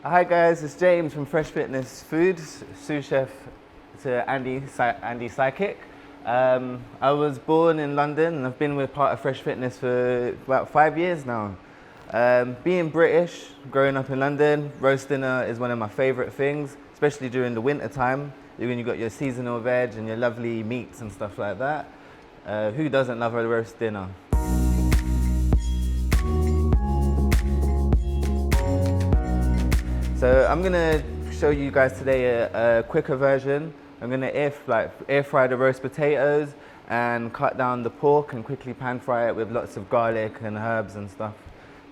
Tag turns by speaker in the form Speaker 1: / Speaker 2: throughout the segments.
Speaker 1: Hi guys, it's James from Fresh Fitness Foods, sous chef to Andy Psychic. I was born in London and I've been with part of Fresh Fitness for about 5 years now. Being British, growing up in London, roast dinner is one of my favourite things, especially during the winter time, when you've got your seasonal veg and your lovely meats and stuff like that. Who doesn't love a roast dinner? So I'm gonna show you guys today a quicker version. I'm gonna air fry the roast potatoes and cut down the pork and quickly pan fry it with lots of garlic and herbs and stuff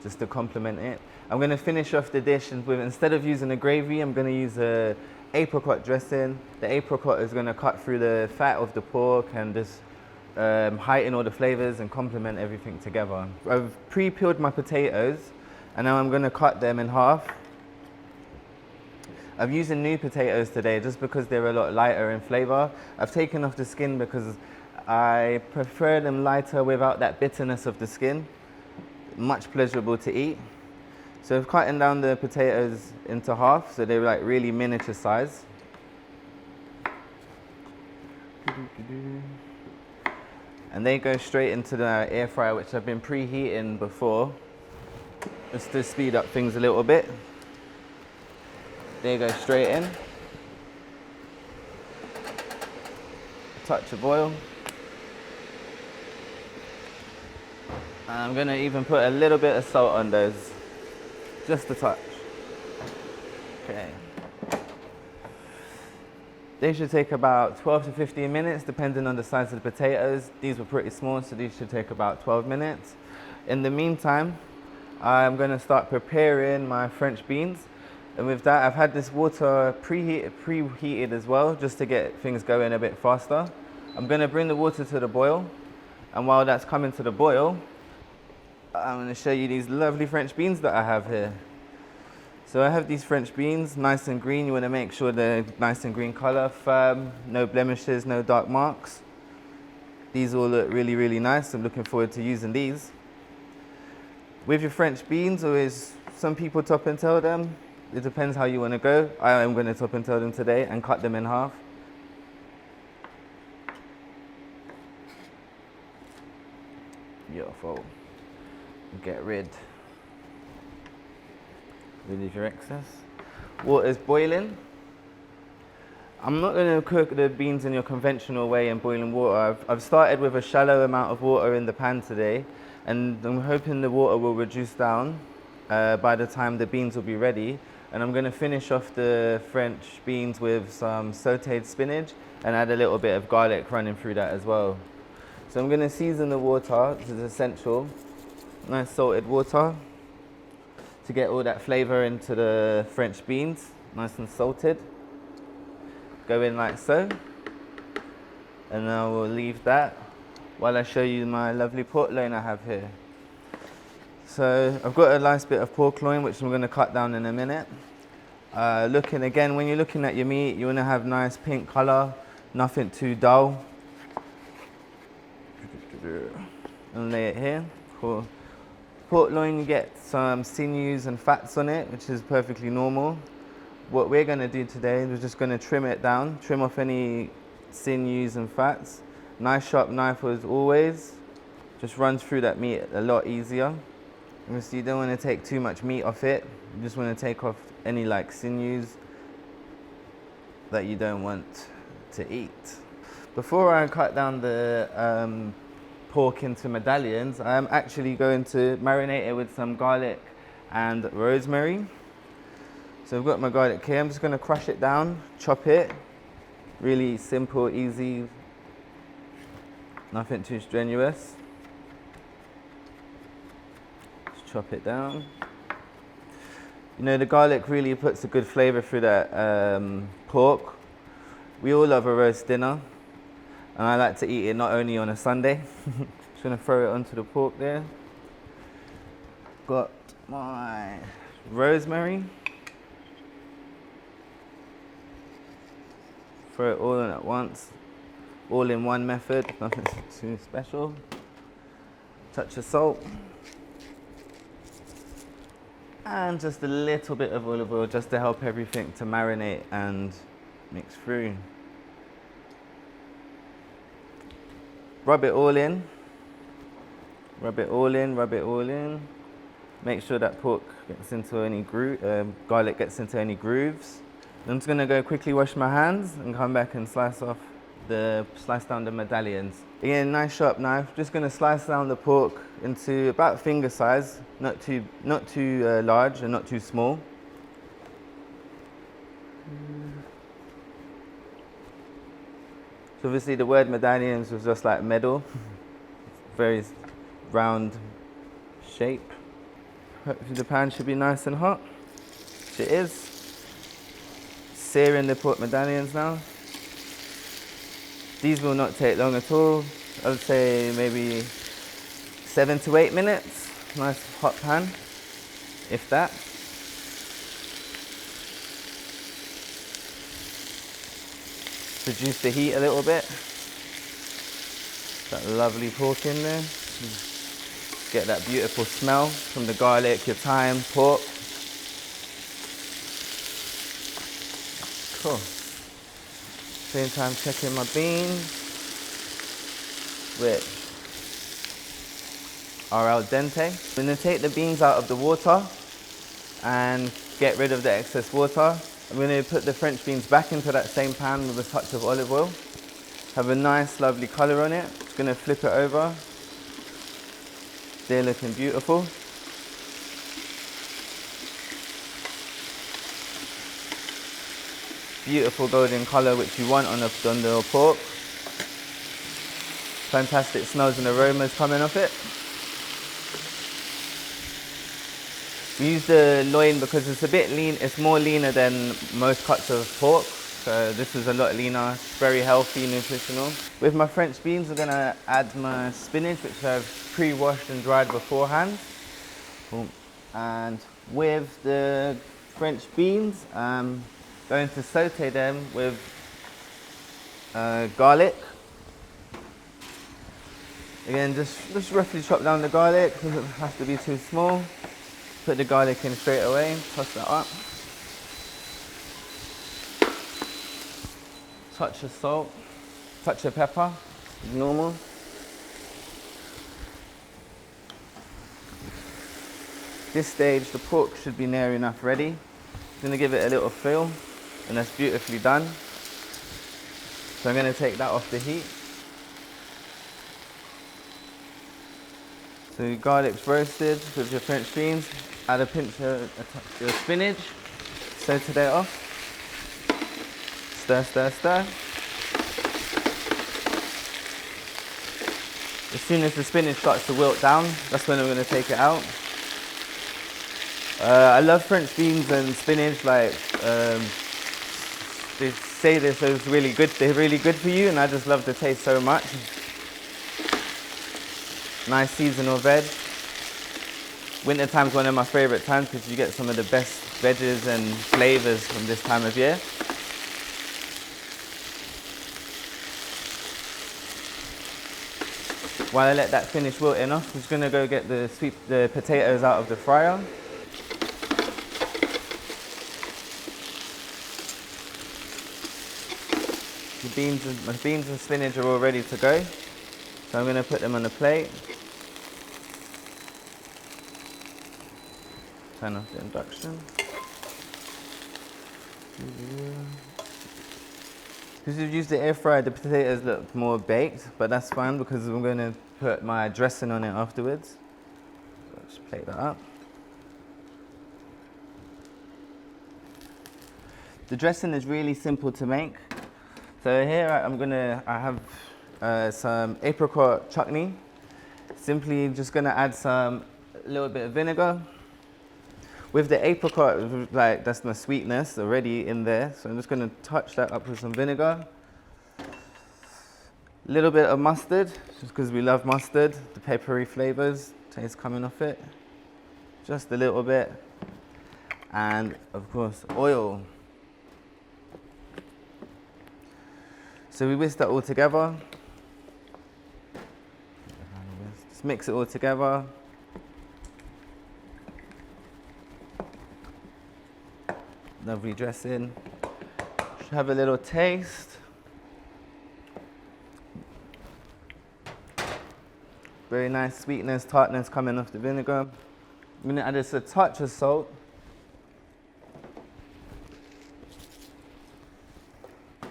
Speaker 1: just to complement it. I'm gonna finish off the dish with, instead of using a gravy, I'm gonna use a apricot dressing. The apricot is gonna cut through the fat of the pork and just heighten all the flavors and complement everything together. I've pre-peeled my potatoes and now I'm gonna cut them in half. I'm using new potatoes today just because they're a lot lighter in flavor. I've taken off the skin because I prefer them lighter without that bitterness of the skin. Much pleasurable to eat. So I've cutting down the potatoes into half so they're like really miniature size. And they go straight into the air fryer, which I've been preheating before, just to speed up things a little bit. They go straight in. Touch of oil. And I'm gonna even put a little bit of salt on those, just a touch. Okay. They should take about 12 to 15 minutes, depending on the size of the potatoes. These were pretty small, so these should take about 12 minutes. In the meantime, I'm gonna start preparing my French beans. And with that, I've had this water preheated as well, just to get things going a bit faster. I'm gonna bring the water to the boil. And while that's coming to the boil, I'm gonna show you these lovely French beans that I have here. So I have these French beans, nice and green. You wanna make sure they're nice and green color, firm, no blemishes, no dark marks. These all look really, really nice. I'm looking forward to using these. With your French beans, always, some people top and tail them. It depends how you want to go. I am going to top and tail them today and cut them in half. Beautiful. Get rid of your excess. Water's boiling. I'm not going to cook the beans in your conventional way in boiling water. I've started with a shallow amount of water in the pan today, and I'm hoping the water will reduce down by the time the beans will be ready. And I'm going to finish off the French beans with some sautéed spinach and add a little bit of garlic running through that as well. So I'm going to season the water, which is essential. Nice salted water to get all that flavor into the French beans, nice and salted. Go in like so. And now we'll leave that while I show you my lovely pork loin I have here. So I've got a nice bit of pork loin, which I'm going to cut down in a minute. Looking again, when you're looking at your meat, you want to have nice pink color, nothing too dull. And lay it here. For pork loin, you get some sinews and fats on it, which is perfectly normal. What we're going to do today, we're just going to trim it down, trim off any sinews and fats. Nice sharp knife as always. Just runs through that meat a lot easier. Obviously, you don't want to take too much meat off it. You just want to take off any like sinews that you don't want to eat. Before I cut down the pork into medallions, I'm actually going to marinate it with some garlic and rosemary. So I've got my garlic here. I'm just going to crush it down, chop it. Really simple, easy, nothing too strenuous. Chop it down. You know, the garlic really puts a good flavor through that pork. We all love a roast dinner, and I like to eat it not only on a Sunday. Just gonna throw it onto the pork there. Got my rosemary. Throw it all in at once. All in one method, nothing too special. Touch of salt. And just a little bit of olive oil just to help everything to marinate and mix through. Rub it all in. Rub it all in, rub it all in. Make sure that pork gets into any garlic gets into any grooves. I'm just gonna go quickly wash my hands and come back and slice down the medallions. Again, nice sharp knife. Just gonna slice down the pork into about finger size, not too large and not too small. So obviously the word medallions was just like medal, very round shape. Hopefully the pan should be nice and hot, which it is. Searing the pork medallions now. These will not take long at all. I would say maybe 7 to 8 minutes. Nice hot pan, if that. Reduce the heat a little bit. That lovely pork in there. Get that beautiful smell from the garlic, your thyme, pork. Cool. Same time checking my beans, which are al dente. I'm going to take the beans out of the water and get rid of the excess water. I'm going to put the French beans back into that same pan with a touch of olive oil. Have a nice lovely colour on it. Just going to flip it over. They're looking beautiful. Beautiful golden colour which you want on the pork. Fantastic smells and aromas coming off it. We use the loin because it's a bit lean, it's more leaner than most cuts of pork. So this is a lot leaner, very healthy, nutritional. With my French beans, I'm gonna add my spinach, which I've pre-washed and dried beforehand. And with the French beans, I'm going to saute them with garlic. Again, just roughly chop down the garlic, doesn't have to be too small. Put the garlic in straight away, toss that up. Touch of salt, touch of pepper, normal. This stage, the pork should be near enough ready. I'm gonna give it a little feel, and that's beautifully done. So I'm gonna take that off the heat. So your garlic's roasted with your French beans. Add a pinch of your spinach, saute that off. Stir, stir, stir. As soon as the spinach starts to wilt down, that's when I'm going to take it out. I love French beans and spinach. Like they say this is really good. They're really good for you, and I just love the taste so much. Nice seasonal veg. Winter time's one of my favorite times because you get some of the best veggies and flavors from this time of year. While I let that finish wilting off, I'm just gonna go get the potatoes out of the fryer. My beans and spinach are all ready to go. So I'm gonna put them on a plate. Turn off the induction. Because we've used the air fryer, the potatoes look more baked, but that's fine because I'm going to put my dressing on it afterwards. So just plate that up. The dressing is really simple to make. So here I have some apricot chutney. Simply just going to add a little bit of vinegar. With the apricot, like that's my sweetness already in there, so I'm just going to touch that up with some vinegar. A little bit of mustard, just because we love mustard, the peppery flavors, taste coming off it. Just a little bit. And of course, oil. So we whisk that all together. Just mix it all together. Lovely dressing. Should have a little taste. Very nice sweetness, tartness coming off the vinegar. I'm going to add just a touch of salt. And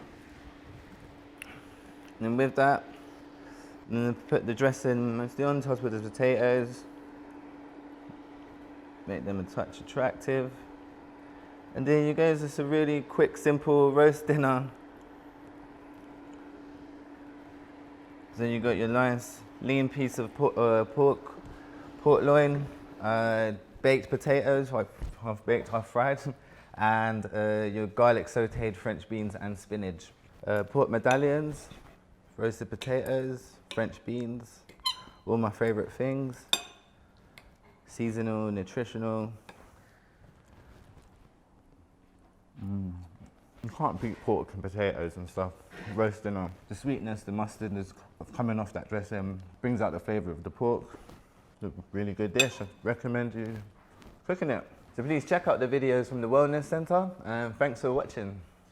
Speaker 1: then with that, I'm going to put the dressing mostly on top of the potatoes. Make them a touch attractive. And there you go, it's just a really quick, simple roast dinner. So you got your nice lean piece of pork loin, baked potatoes, half baked, half fried, and your garlic sautéed French beans and spinach. Pork medallions, roasted potatoes, French beans, all my favorite things. Seasonal, nutritional. You can't beat pork and potatoes and stuff. Roast dinner. The sweetness, the mustard is coming off that dressing, brings out the flavour of the pork. It's a really good dish. I recommend you cooking it. So please check out the videos from the Wellness Centre, and thanks for watching.